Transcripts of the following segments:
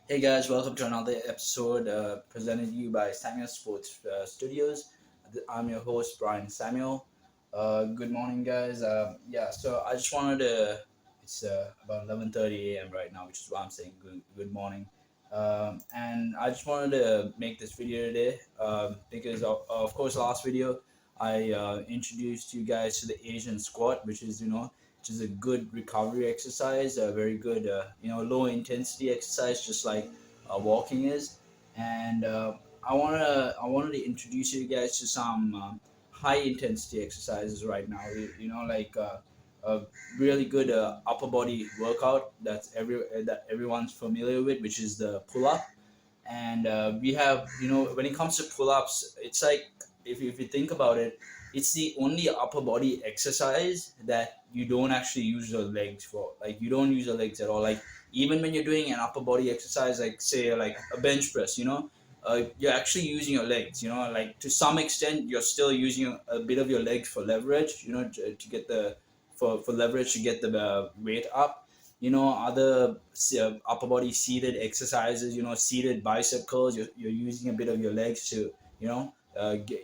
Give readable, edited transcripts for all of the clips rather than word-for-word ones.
Hey guys, welcome to another episode presented to you by Samuel Sports Studios. I'm your host Brian Samuel. Good morning, guys. So I just wanted to. It's about 11:30 a.m. right now, which is why I'm saying good morning. And I just wanted to make this video today because of course last video I introduced you guys to the Asian squat, which is a good recovery exercise, a very good low intensity exercise, just like walking is. And I wanted to introduce you guys to some high intensity exercises right now. A really good upper body workout that everyone's familiar with, which is the pull up. And we have, when it comes to pull ups, it's like if you think about it, it's the only upper body exercise that you don't actually use your legs for. Like you don't use your legs at all. Like even when you're doing an upper body exercise, like say like a bench press, you're actually using your legs. Like to some extent, you're still using a bit of your legs for leverage. To get the for leverage to get the weight up. Other upper body seated exercises. Seated bicep curls. You're using a bit of your legs to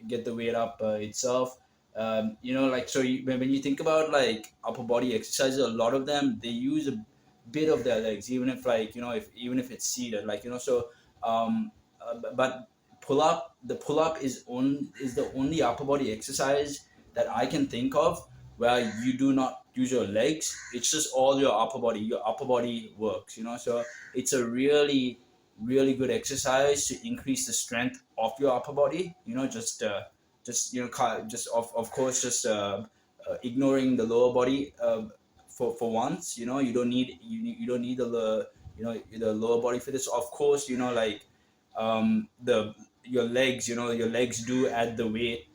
get the weight up itself. When you think about like upper body exercises, a lot of them they use a bit of their legs, even if even if it's seated, but pull up is the only upper body exercise that I can think of where you do not use your legs. It's just all your upper body works, so it's a really good exercise to increase the strength of your upper body. Just of course just ignoring the lower body for once. You don't need you don't need the lower body for this. Of course, the your legs do add the weight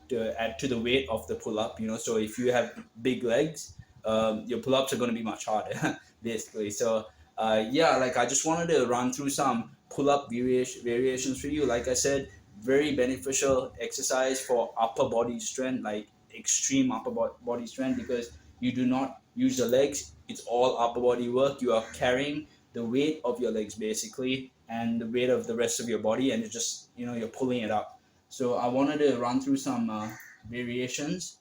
to add to the weight of the pull up. So if you have big legs, your pull ups are going to be much harder basically. So like I just wanted to run through some pull up variations for you. Like I said, very beneficial exercise for upper body strength, like extreme upper body strength, because you do not use the legs. It's all upper body work. You are carrying the weight of your legs basically and the weight of the rest of your body, and you're pulling it up. So I wanted to run through some variations.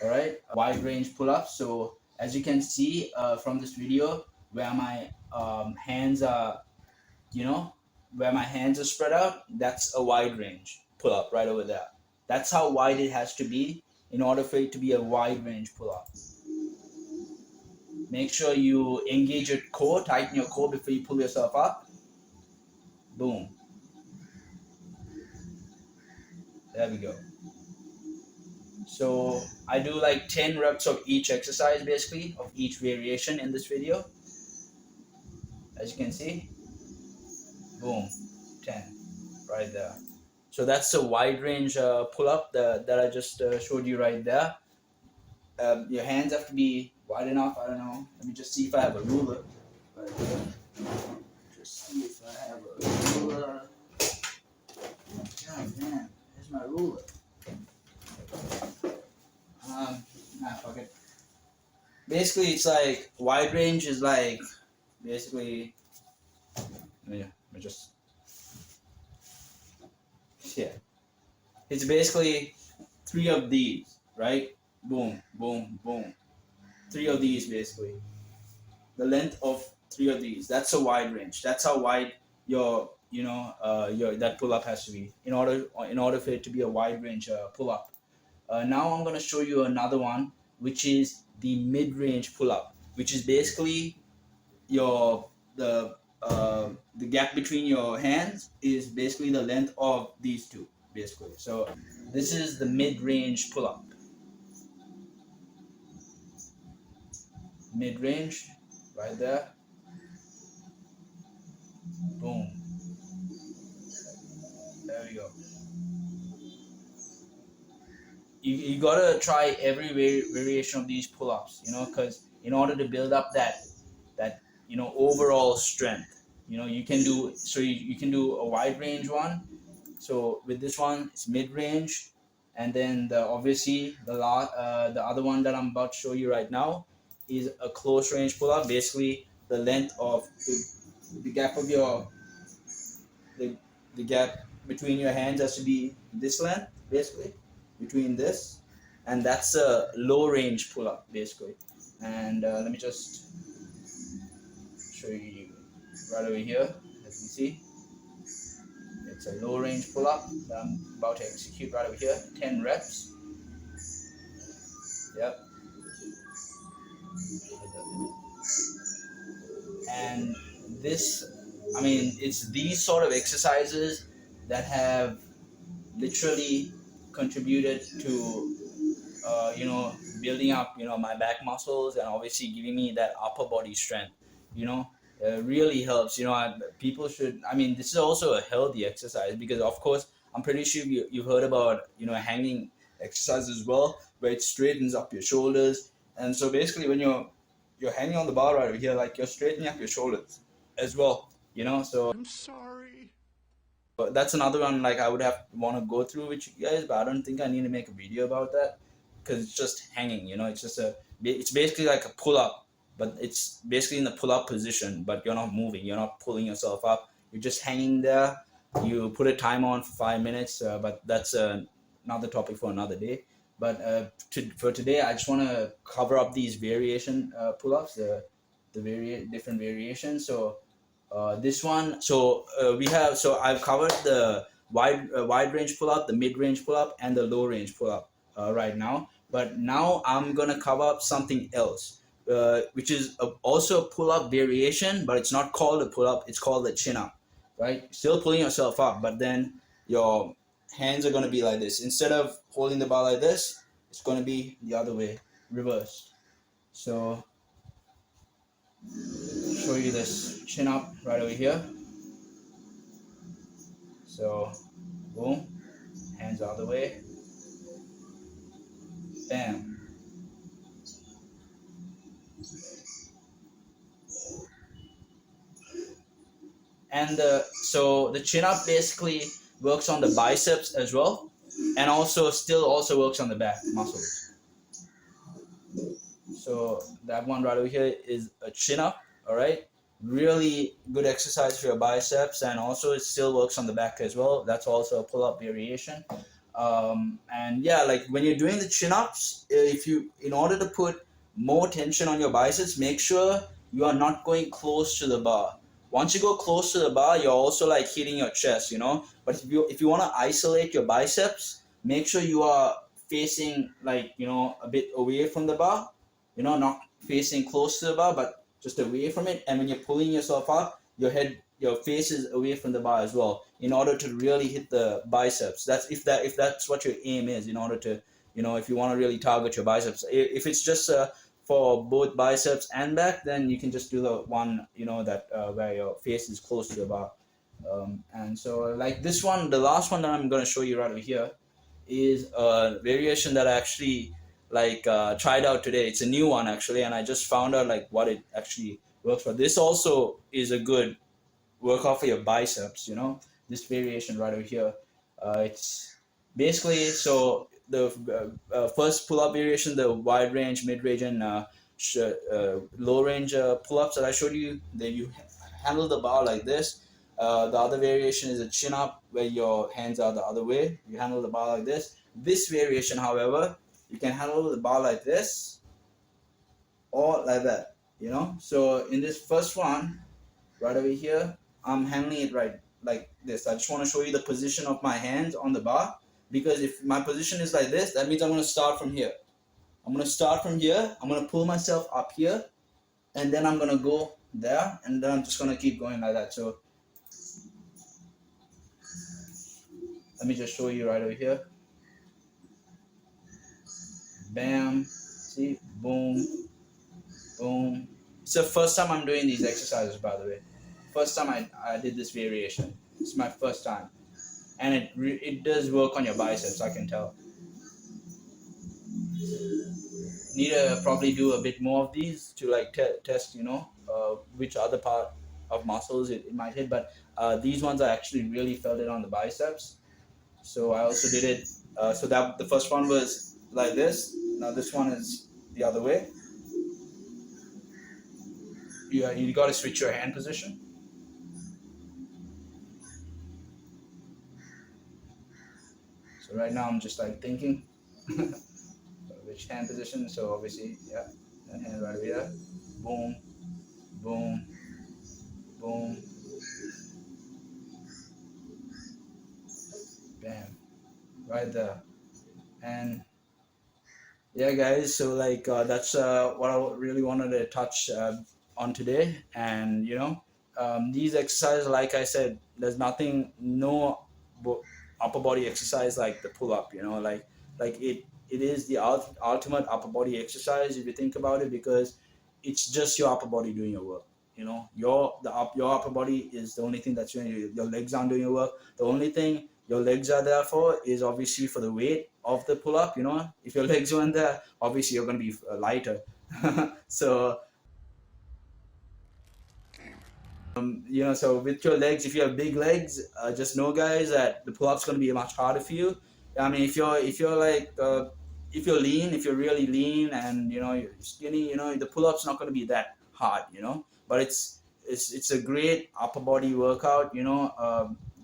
All right, wide range pull-ups. So as you can see from this video, where my hands are, you know, where my hands are spread out, that's a wide range pull-up right over there. That's how wide it has to be in order for it to be a wide range pull-up. Make sure you engage your core, tighten your core before you pull yourself up. Boom. There we go. So I do like 10 reps of each exercise, basically, of each variation in this video. As you can see, boom, 10, right there. So that's the wide range pull-up that I just showed you right there. Your hands have to be wide enough. I don't know. Let me just see if I have a ruler. Right there. Just see if I have a ruler. God damn, here's my ruler. Fuck it. Basically, it's like wide range is like basically. Let me just. Yeah. It's basically 3 of these, right? Boom, boom, boom. 3 of these basically. The length of 3 of these. That's a wide range. That's how wide your your that pull up has to be in order for it to be a wide range pull up. Now I'm gonna show you another one, which is the mid range pull up, which is basically your the gap between your hands is basically the length of these two basically. So this is the mid range pull up. Mid range, right there. Boom. There we go. You gotta try every variation of these pull-ups, because in order to build up that overall strength, you can do you can do a wide range one. So with this one, it's mid range, and then obviously the other one that I'm about to show you right now is a close range pull-up. Basically, the length of the gap of your the gap between your hands has to be this length, basically, between this, and that's a low range pull up, basically. And let me just show you right over here. As you see, it's a low range pull up that I'm about to execute right over here. 10 reps. Yep. And this, I mean, it's these sort of exercises that have literally contributed to building up my back muscles, and obviously giving me that upper body strength. Really helps. People should, I mean, this is also a healthy exercise, because of course I'm pretty sure you've heard about hanging exercise as well, where it straightens up your shoulders. And so basically when you're hanging on the bar right over here, like, you're straightening up your shoulders as well. So I'm sorry. but that's another one, like, I would have want to go through with you guys, but I don't think I need to make a video about that, because it's just hanging. It's basically like a pull up, but it's basically in the pull up position, but you're not moving, you're not pulling yourself up, you're just hanging there. You put a time on for 5 minutes, but that's another topic for another day. But for today, I just want to cover up these variation pull ups, the different variations. So this one, so I've covered the wide range pull up, the mid range pull up, and the low range pull up right now. But now I'm gonna cover up something else, which is also a pull up variation, but it's not called a pull up. It's called a chin up, right? Still pulling yourself up, but then your hands are gonna be like this. Instead of holding the bar like this, it's gonna be the other way, reversed. So show you this chin up right over here. So boom, hands out of the way, bam. And so the chin up basically works on the biceps as well, and also works on the back muscles. So that one right over here is a chin up. All right, really good exercise for your biceps, and also it still works on the back as well. That's also a pull up variation. And yeah, like when you're doing the chin ups, in order to put more tension on your biceps, make sure you are not going close to the bar. Once you go close to the bar, you're also like hitting your chest, but if you want to isolate your biceps, make sure you are facing, like, a bit away from the bar, not facing close to the bar, but just away from it. And when you're pulling yourself up, your face is away from the bar as well, in order to really hit the biceps. That's if that's what your aim is, in order to, if you want to really target your biceps. If it's just for both biceps and back, then you can just do the one, that where your face is close to the bar. And so, like, this one, the last one that I'm going to show you right over here, is a variation that I actually tried out today. It's a new one actually, and I just found out like what it actually works for. This also is a good workout for your biceps. This variation right over here. It's basically, so the first pull-up variation, the wide range, mid-range, and low range pull-ups that I showed you, that you handle the bar like this. The other variation is a chin up, where your hands are the other way. You handle the bar like this. This variation, however, you can handle the bar like this or like that. So in this first one, right over here, I'm handling it right like this. I just want to show you the position of my hands on the bar, because if my position is like this, that means I'm going to start from here. I'm going to pull myself up here, and then I'm going to go there, and then I'm just going to keep going like that. So let me just show you right over here. Bam. See? Boom. Boom. It's the first time I'm doing these exercises, by the way. First time I did this variation. It's my first time. And it does work on your biceps, I can tell. Need to probably do a bit more of these to like test, which other part of muscles it might hit. But these ones, I actually really felt it on the biceps. So I also did it. So that the first one was like this. Now this one is the other way. You got to switch your hand position. So right now I'm just like thinking which hand position. So obviously, yeah, that hand right here. Boom, boom, boom, bam, right there. And yeah, guys. So like that's what I really wanted to touch on today. And these exercises, like I said, there's nothing, no upper body exercise like the pull up. Like it is the ultimate upper body exercise if you think about it, because it's just your upper body doing your work. Your upper body is the only thing that's doing your legs aren't doing your work. The only thing your legs are there for is obviously for the weight of the pull up. If your legs weren't there, obviously you're going to be lighter. So so with your legs, if you have big legs, just know, guys, that the pull-up's going to be much harder for you. I mean, if you're like if you're lean, if you're really lean, and you're skinny, the pull-up's not going to be that hard. But it's a great upper body workout.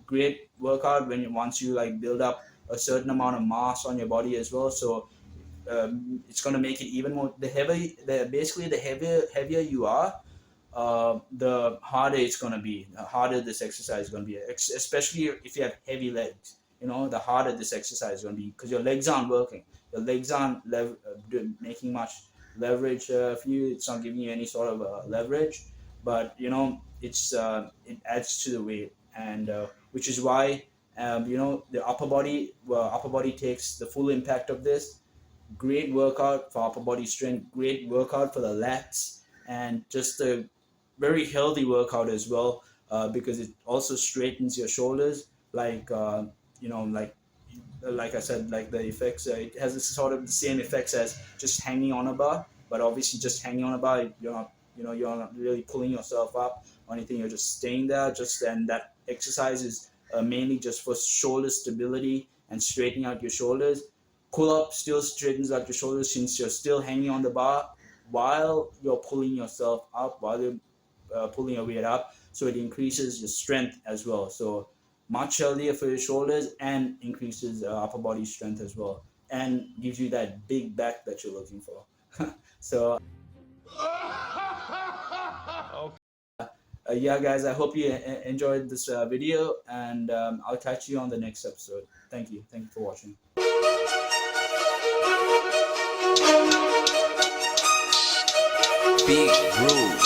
Great workout once you like build up a certain amount of mass on your body as well. So it's going to make it even more, the heavier you are, the harder it's going to be, the harder this exercise is going to be, especially if you have heavy legs. The harder this exercise is going to be, because your legs aren't working. Your legs aren't making much leverage for you. It's not giving you any sort of leverage, but it adds to the weight. And which is why the upper body takes the full impact of this. Great workout for upper body strength, great workout for the lats, and just a very healthy workout as well, because it also straightens your shoulders. Like like I said, like the effects, it has this sort of the same effects as just hanging on a bar. But obviously, just hanging on a bar, you're not really pulling yourself up or anything. You're just staying there. And that exercise is mainly just for shoulder stability and straightening out your shoulders. Pull up still straightens out your shoulders, since you're still hanging on the bar while you're pulling yourself up, while you're pulling your weight up. So it increases your strength as well. So much healthier for your shoulders, and increases upper body strength as well, and gives you that big back that you're looking for. So yeah, guys, I hope you enjoyed this video, and I'll catch you on the next episode. Thank you for watching. Big Groove.